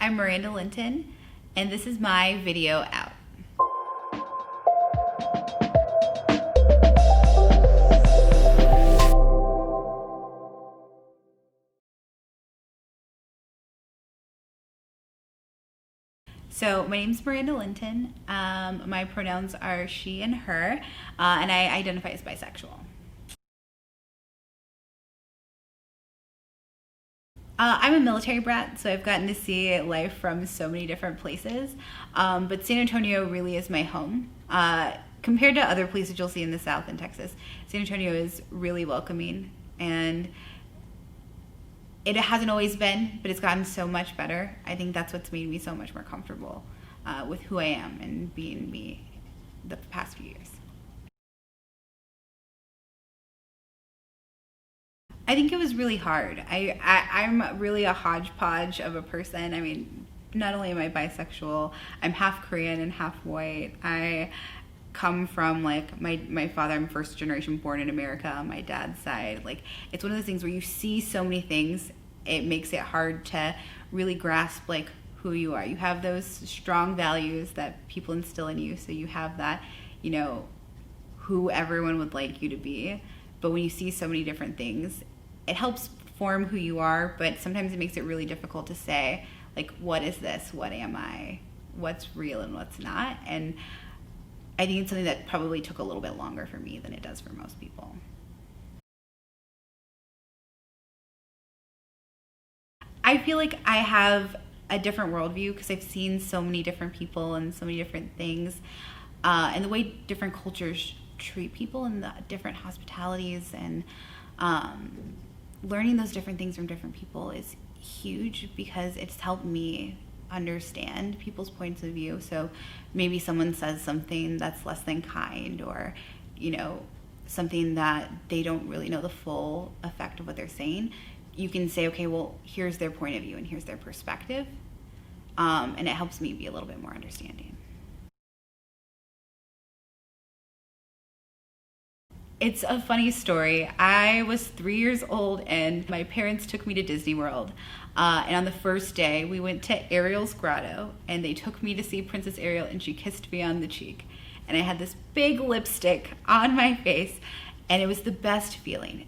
I'm Myranda Linton, and this is my video out. So my name is Myranda Linton. My pronouns are she and her, and I identify as bisexual. I'm a military brat, so I've gotten to see life from so many different places, but San Antonio really is my home. Compared to other places you'll see in the South in Texas, San Antonio is really welcoming, and it hasn't always been, but it's gotten so much better. I think that's what's made me so much more comfortable with who I am and being me the past few years. I think it was really hard. I'm really a hodgepodge of a person. I mean, not only am I bisexual, I'm half Korean and half white. I come from like my father, I'm first generation born in America on my dad's side. Like, it's one of those things where you see so many things, it makes it hard to really grasp like who you are. You have those strong values that people instill in you, so you have that, you know, who everyone would like you to be. But when you see so many different things, it helps form who you are, but sometimes it makes it really difficult to say, like, what is this? What am I? What's real and what's not? And I think it's something that probably took a little bit longer for me than it does for most people. I feel like I have a different worldview because I've seen so many different people and so many different things, and the way different cultures treat people and the different hospitalities, and learning those different things from different people is huge because it's helped me understand people's points of view. So maybe someone says something that's less than kind, or, you know, something that they don't really know the full effect of what they're saying. You can say, okay, well, here's their point of view and here's their perspective. And it helps me be a little bit more understanding. It's a funny story. I was 3 years old and my parents took me to Disney World. And on the first day, we went to Ariel's grotto and they took me to see Princess Ariel and she kissed me on the cheek. And I had this big lipstick on my face and it was the best feeling.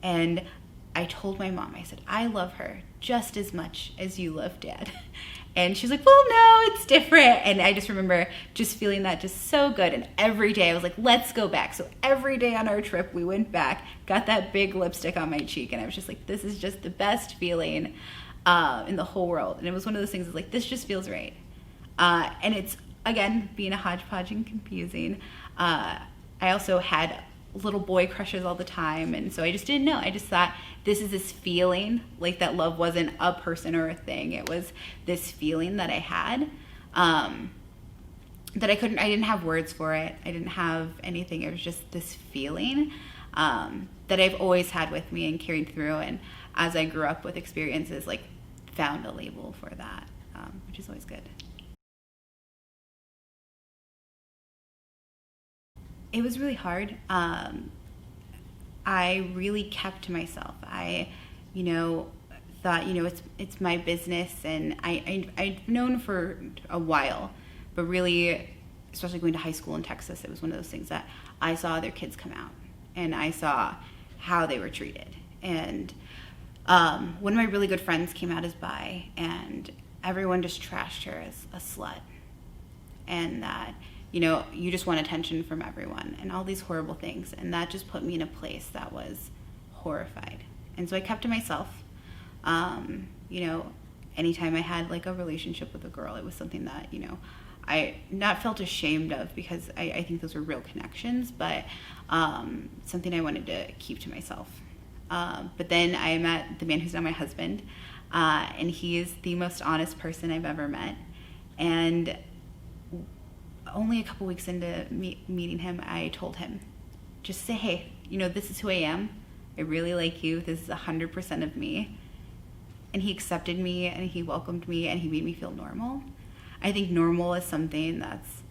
And I told my mom, I said, I love her just as much as you love Dad. And she's like, well, no, it's different. And I just remember just feeling that just so good. And every day I was like, let's go back. So every day on our trip, we went back, got that big lipstick on my cheek. And I was just like, this is just the best feeling in the whole world. And it was one of those things that's like, this just feels right. And it's, again, being a hodgepodge and confusing. I also had little boy crushes all the time, and so I just didn't know. I just thought this is this feeling, like that love wasn't a person or a thing. It was this feeling that I had, that I didn't have words for it. I didn't have anything. It was just this feeling that I've always had with me and carried through, and as I grew up with experiences, like, found a label for that, which is always good. It was really hard. I really kept to myself. I, thought, it's my business, and I'd known for a while, but really, especially going to high school in Texas, it was one of those things that I saw other kids come out, and I saw how they were treated. And one of my really good friends came out as bi, and everyone just trashed her as a slut, and that, you just want attention from everyone and all these horrible things. And that just put me in a place that was horrified. And so I kept to myself. Anytime I had like a relationship with a girl, it was something that, I not felt ashamed of, because I think those were real connections, but something I wanted to keep to myself. But then I met the man who's now my husband, and he is the most honest person I've ever met. And only a couple weeks into meeting him, I told him, just say, hey, this is who I am. I really like you. This is 100% of me. And he accepted me, and he welcomed me, and he made me feel normal. I think normal is something that's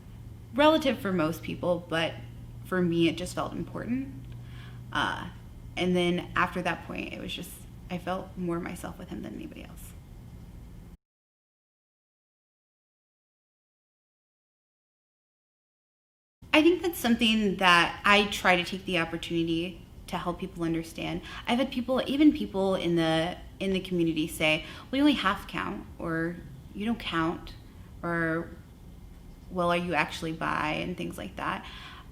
relative for most people, but for me, it just felt important. And then after that point, it was just, I felt more myself with him than anybody else. I think that's something that I try to take the opportunity to help people understand. I've had people, even people in the community, say, "Well, you only half count," or "You don't count," or "Well, are you actually bi?" and things like that.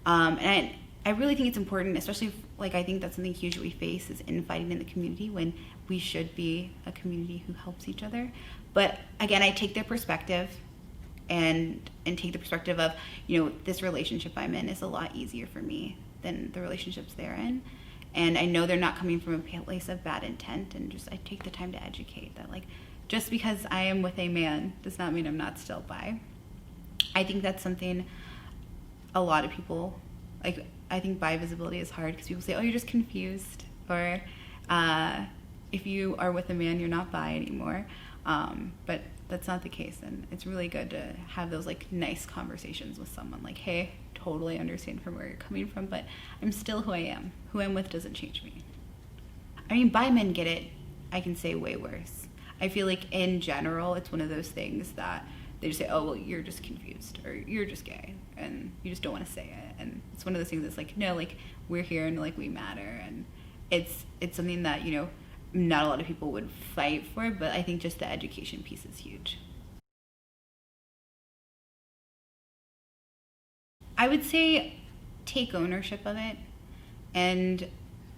And I really think it's important, especially if, like, I think that's something huge that we face is infighting in the community when we should be a community who helps each other. But again, I take their perspective and take the perspective of, this relationship I'm in is a lot easier for me than the relationships they're in. And I know they're not coming from a place of bad intent, and just I take the time to educate that, like, just because I am with a man does not mean I'm not still bi. I think that's something a lot of people, like, I think bi visibility is hard because people say, "Oh, you're just confused," or if you are with a man, you're not bi anymore. But that's not the case, and it's really good to have those, like, nice conversations with someone, like, "Hey, totally understand from where you're coming from, but I'm still who I am. Who I'm with doesn't change me." I mean, bi men get it, I can say, way worse. I feel like in general, it's one of those things that they just say, "Oh, well, you're just confused," or "You're just gay," and you just don't want to say it. And it's one of those things that's like, no, like, we're here and, like, we matter. And it's something that, not a lot of people would fight for, but I think just the education piece is huge. I would say take ownership of it. And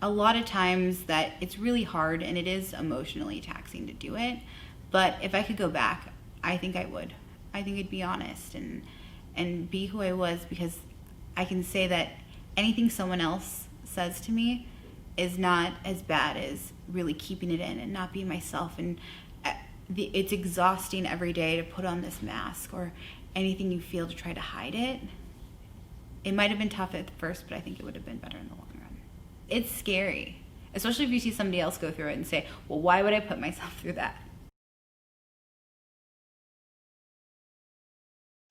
a lot of times that it's really hard and it is emotionally taxing to do it. But if I could go back, I think I would. I think I'd be honest and be who I was, because I can say that anything someone else says to me is not as bad as really keeping it in and not being myself. And it's exhausting every day to put on this mask or anything you feel to try to hide it. It might have been tough at first, but I think it would have been better in the long run. It's scary, especially if you see somebody else go through it and say, "Well, why would I put myself through that?"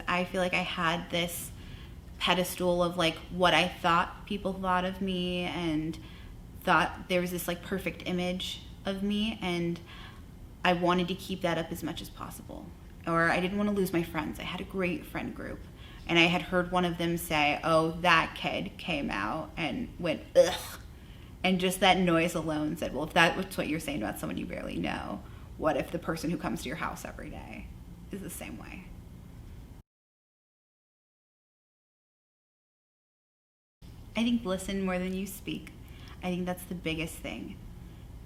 I feel like I had this pedestal of, like, what I thought people thought of me, and thought there was this, like, perfect image of me, and I wanted to keep that up as much as possible. Or I didn't want to lose my friends. I had a great friend group, and I had heard one of them say, "Oh, that kid came out," and went, "Ugh." And just that noise alone said, well, if that's what you're saying about someone you barely know, what if the person who comes to your house every day is the same way? I think listen more than you speak. I think that's the biggest thing.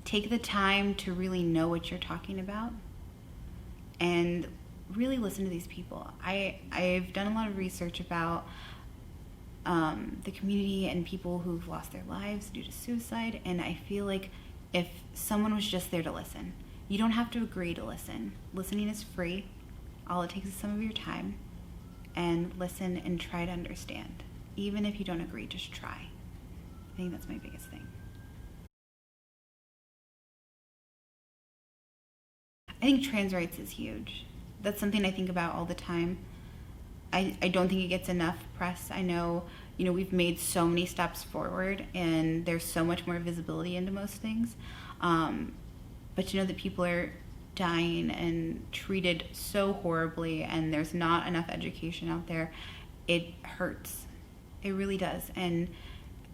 Take the time to really know what you're talking about and really listen to these people. I've done a lot of research about the community and people who've lost their lives due to suicide, and I feel like if someone was just there to listen, you don't have to agree to listen. Listening is free. All it takes is some of your time, and listen and try to understand. Even if you don't agree, just try. I think that's my biggest thing. I think trans rights is huge. That's something I think about all the time. I don't think it gets enough press. I know, we've made so many steps forward, and there's so much more visibility into most things. But that people are dying and treated so horribly, and there's not enough education out there. It hurts. It really does. And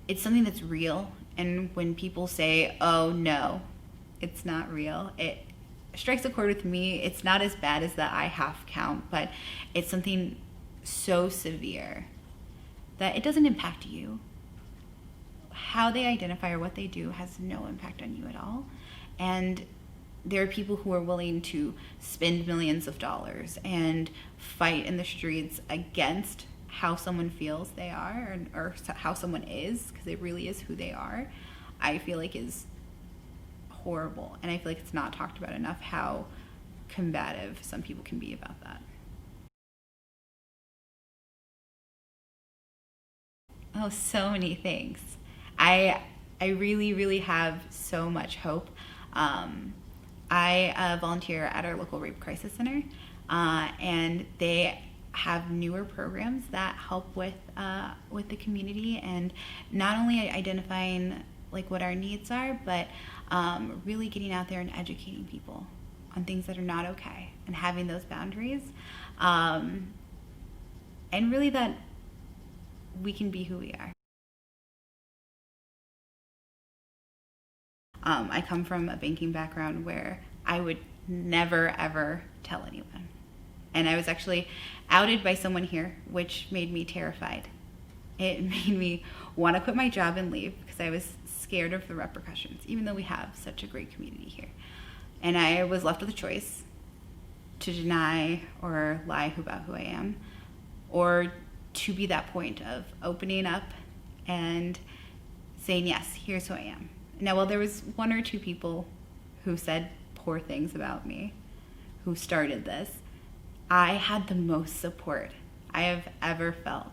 it's something that's real. And when people say, "Oh, no, it's not real," it strikes a chord with me. It's not as bad as the I half count, but it's something so severe that it doesn't impact you. How they identify or what they do has no impact on you at all. And there are people who are willing to spend millions of dollars and fight in the streets against how someone feels they are, or how someone is, because it really is who they are. I feel like is horrible, and I feel like it's not talked about enough how combative some people can be about that. Oh, so many things. I really, really have so much hope. I volunteer at our local rape crisis center, and they have newer programs that help with the community, and not only identifying like what our needs are, but really getting out there and educating people on things that are not okay, and having those boundaries, and really that we can be who we are. I come from a banking background where I would never, ever tell anyone. And I was actually outed by someone here, which made me terrified. It made me want to quit my job and leave because I was scared of the repercussions, even though we have such a great community here. And I was left with a choice to deny or lie about who I am, or to be that point of opening up and saying, yes, here's who I am. Now, while there was one or two people who said poor things about me, who started this, I had the most support I have ever felt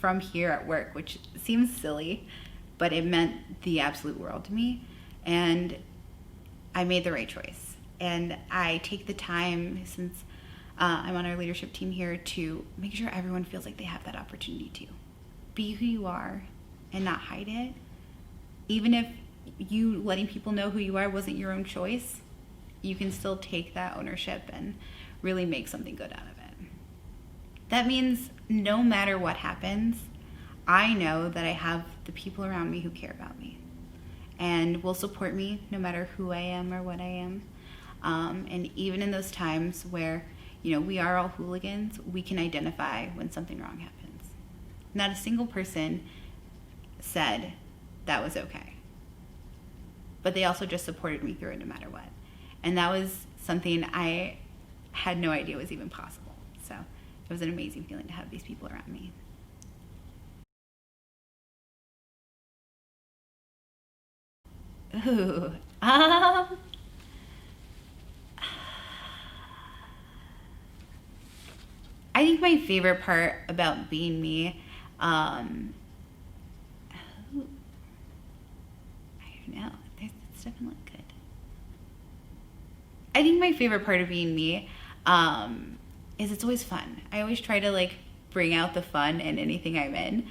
from here at work, which seems silly, but it meant the absolute world to me. And I made the right choice. And I take the time, since I'm on our leadership team here, to make sure everyone feels like they have that opportunity to be who you are and not hide it. Even if you letting people know who you are wasn't your own choice, you can still take that ownership and really make something good out of it. That means no matter what happens, I know that I have the people around me who care about me and will support me no matter who I am or what I am. And even in those times where, we are all hooligans, we can identify when something wrong happens. Not a single person said that was okay. But they also just supported me through it no matter what. And that was something I had no idea was even possible. So it was an amazing feeling to have these people around me. Ooh, I think my favorite part about being me, I don't know, this doesn't look good. I think my favorite part of being me is it's always fun. I always try to bring out the fun in anything I'm in,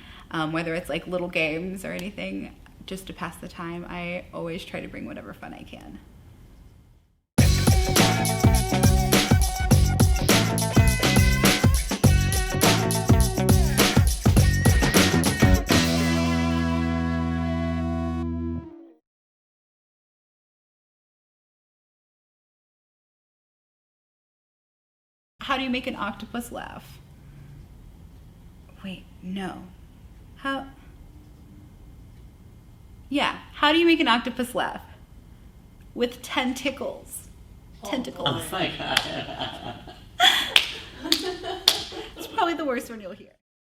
whether it's little games or anything, just to pass the time. I always try to bring whatever fun I can. How do you make an octopus laugh? Wait, no. How do you make an octopus laugh? With tentacles. Tentacles. Oh my God. It's probably the worst one you'll hear.